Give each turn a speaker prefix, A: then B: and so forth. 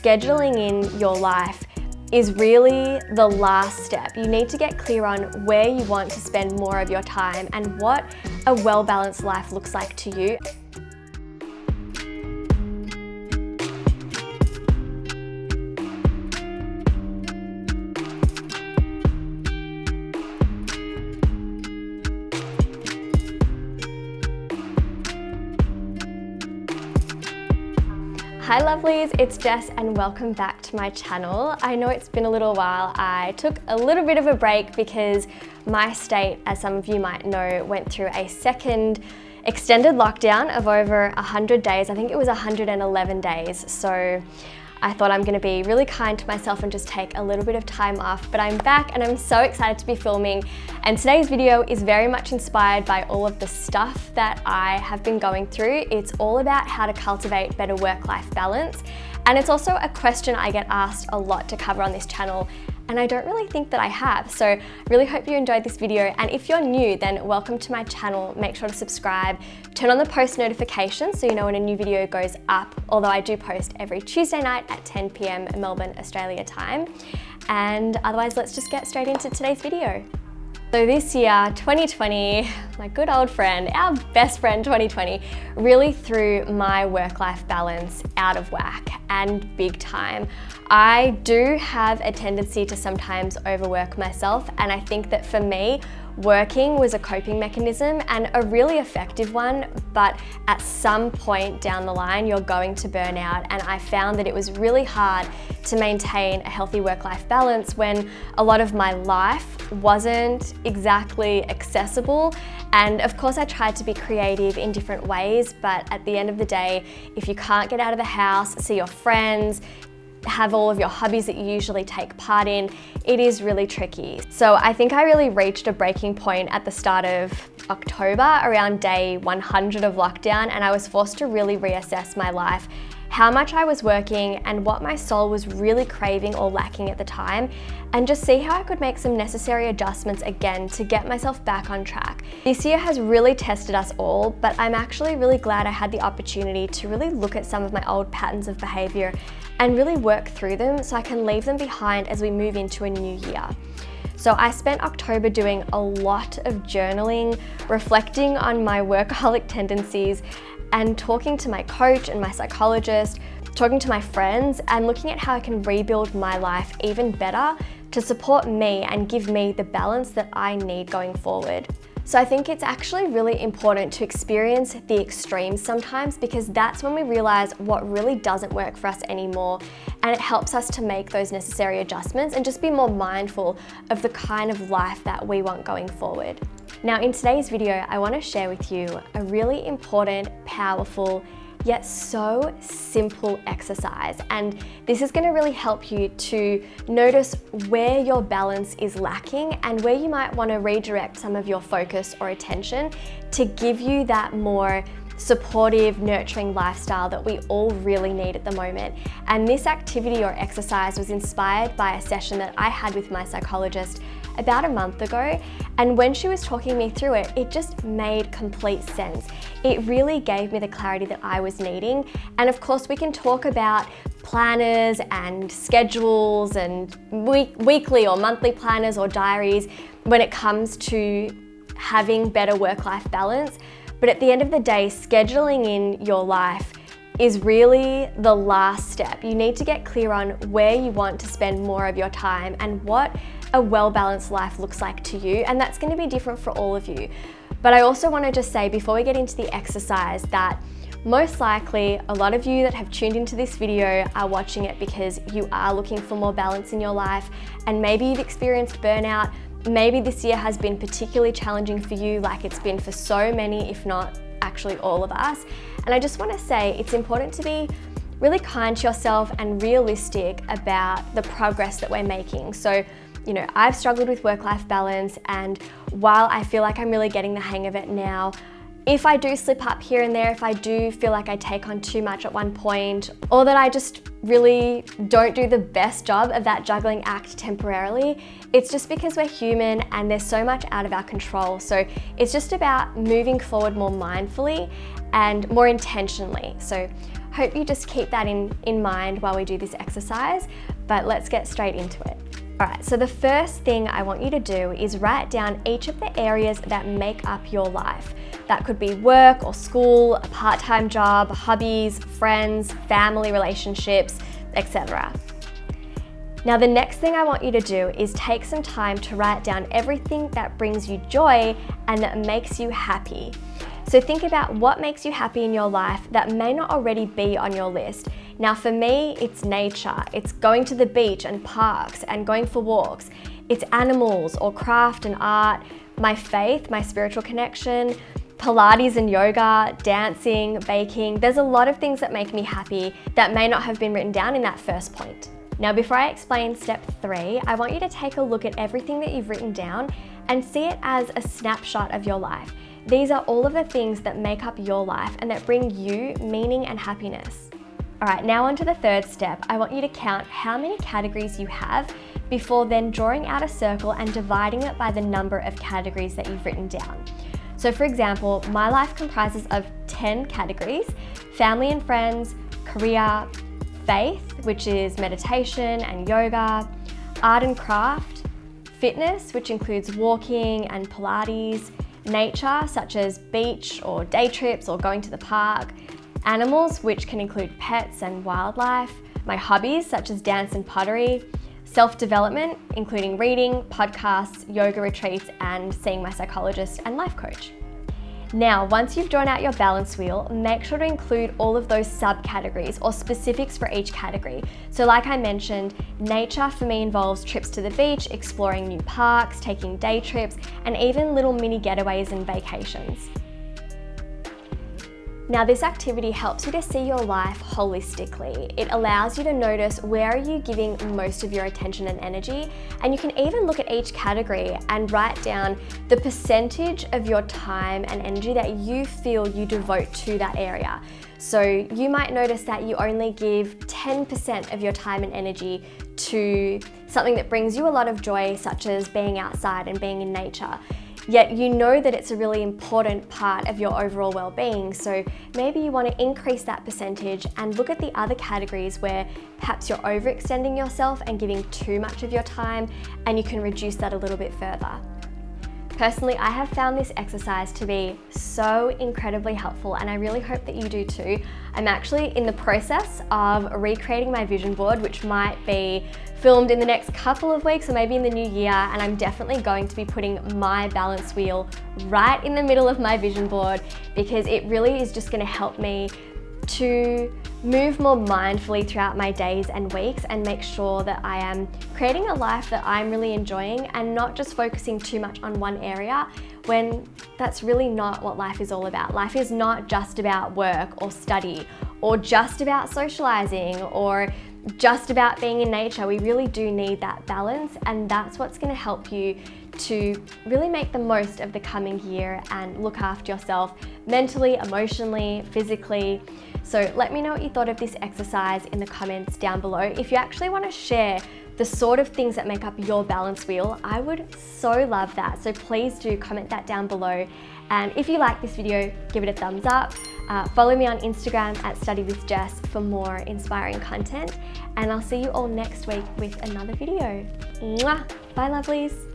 A: scheduling in your life is really the last step. You need to get clear on where you want to spend more of your time and what a well-balanced life looks like to you. Hi lovelies, it's Jess and welcome back to my channel. I know it's been a little while. I took a little bit of a break because my state, as some of you might know, went through a second extended lockdown of over 100 days. I think it was 111 days. So I thought I'm gonna be really kind to myself and just take a little bit of time off, but I'm back and I'm so excited to be filming. And today's video is very much inspired by all of the stuff that I have been going through. It's all about how to cultivate better work-life balance. And it's also a question I get asked a lot to cover on this channel, and I don't really think that I have. So I really hope you enjoyed this video. And if you're new, then welcome to my channel. Make sure to subscribe, turn on the post notifications so you know when a new video goes up, although I do post every Tuesday night at 10 p.m. Melbourne, Australia time. And otherwise, let's just get straight into today's video. So this year, 2020, my good old friend, our best friend 2020, really threw my work-life balance out of whack and big time. I do have a tendency to sometimes overwork myself, and I think that for me, working was a coping mechanism and a really effective one, but at some point down the line, you're going to burn out. And I found that it was really hard to maintain a healthy work-life balance when a lot of my life wasn't exactly accessible. And of course, I tried to be creative in different ways, but at the end of the day, if you can't get out of the house, see your friends, have all of your hobbies that you usually take part in, it is really tricky. So I think I really reached a breaking point at the start of October, around day 100 of lockdown, and I was forced to really reassess my life, how much I was working and what my soul was really craving or lacking at the time, and just see how I could make some necessary adjustments again to get myself back on track. This year has really tested us all, but I'm actually really glad I had the opportunity to really look at some of my old patterns of behavior and really work through them so I can leave them behind as we move into a new year. So I spent October doing a lot of journaling, reflecting on my workaholic tendencies, and talking to my coach and my psychologist, talking to my friends, and looking at how I can rebuild my life even better to support me and give me the balance that I need going forward. So I think it's actually really important to experience the extremes sometimes, because that's when we realize what really doesn't work for us anymore, and it helps us to make those necessary adjustments and just be more mindful of the kind of life that we want going forward. Now in today's video, I want to share with you a really important, powerful, yet so simple exercise. And this is going to really help you to notice where your balance is lacking and where you might want to redirect some of your focus or attention to give you that more supportive, nurturing lifestyle that we all really need at the moment. And this activity or exercise was inspired by a session that I had with my psychologist about a month ago. And when she was talking me through it, it just made complete sense. It really gave me the clarity that I was needing. And of course, we can talk about planners and schedules and weekly or monthly planners or diaries when it comes to having better work-life balance. But at the end of the day, scheduling in your life is really the last step. You need to get clear on where you want to spend more of your time and what a well-balanced life looks like to you. And that's going to be different for all of you. But I also want to just say before we get into the exercise that most likely a lot of you that have tuned into this video are watching it because you are looking for more balance in your life, and maybe you've experienced burnout. Maybe this year has been particularly challenging for you, like it's been for so many, if not actually all of us. And I just want to say it's important to be really kind to yourself and realistic about the progress that we're making. So, you know, I've struggled with work-life balance, and while I feel like I'm really getting the hang of it now, if I do slip up here and there, if I do feel like I take on too much at one point, or that I just really don't do the best job of that juggling act temporarily, it's just because we're human and there's so much out of our control. So it's just about moving forward more mindfully and more intentionally. So Hope you just keep that in mind while we do this exercise, but let's get straight into it. All right, so the first thing I want you to do is write down each of the areas that make up your life. That could be work or school, a part-time job, hobbies, friends, family relationships, etc. Now, the next thing I want you to do is take some time to write down everything that brings you joy and that makes you happy. So think about what makes you happy in your life that may not already be on your list. Now for me, it's nature. It's going to the beach and parks and going for walks. It's animals or craft and art, my faith, my spiritual connection, Pilates and yoga, dancing, baking. There's a lot of things that make me happy that may not have been written down in that first point. Now before I explain step 3, I want you to take a look at everything that you've written down and see it as a snapshot of your life. These are all of the things that make up your life and that bring you meaning and happiness. All right, now on to the third step. I want you to count how many categories you have before then drawing out a circle and dividing it by the number of categories that you've written down. So for example, my life comprises of 10 categories: family and friends, career, faith, which is meditation and yoga, art and craft, fitness, which includes walking and Pilates, nature, such as beach or day trips or going to the park, animals, which can include pets and wildlife, my hobbies, such as dance and pottery, self-development, including reading, podcasts, yoga retreats, and seeing my psychologist and life coach. Now, once you've drawn out your balance wheel, make sure to include all of those subcategories or specifics for each category. So like I mentioned, nature for me involves trips to the beach, exploring new parks, taking day trips, and even little mini getaways and vacations. Now this activity helps you to see your life holistically. It allows you to notice where are you giving most of your attention and energy, and you can even look at each category and write down the percentage of your time and energy that you feel you devote to that area. So you might notice that you only give 10% of your time and energy to something that brings you a lot of joy, such as being outside and being in nature. Yet you know that it's a really important part of your overall well-being, so maybe you want to increase that percentage and look at the other categories where perhaps you're overextending yourself and giving too much of your time, and you can reduce that a little bit further. Personally, I have found this exercise to be so incredibly helpful, and I really hope that you do too. I'm actually in the process of recreating my vision board, which might be filmed in the next couple of weeks or maybe in the new year, and I'm definitely going to be putting my balance wheel right in the middle of my vision board because it really is just going to help me to move more mindfully throughout my days and weeks and make sure that I am creating a life that I'm really enjoying and not just focusing too much on one area when that's really not what life is all about. Life is not just about work or study or just about socializing or just about being in nature. We really do need that balance, and that's what's going to help you to really make the most of the coming year and look after yourself mentally, emotionally, physically. So let me know what you thought of this exercise in the comments down below. If you actually want to share the sort of things that make up your balance wheel, I would so love that. So please do comment that down below. And if you like this video, give it a thumbs up. Follow me on Instagram at @StudyWithJess for more inspiring content. And I'll see you all next week with another video. Mwah! Bye, lovelies.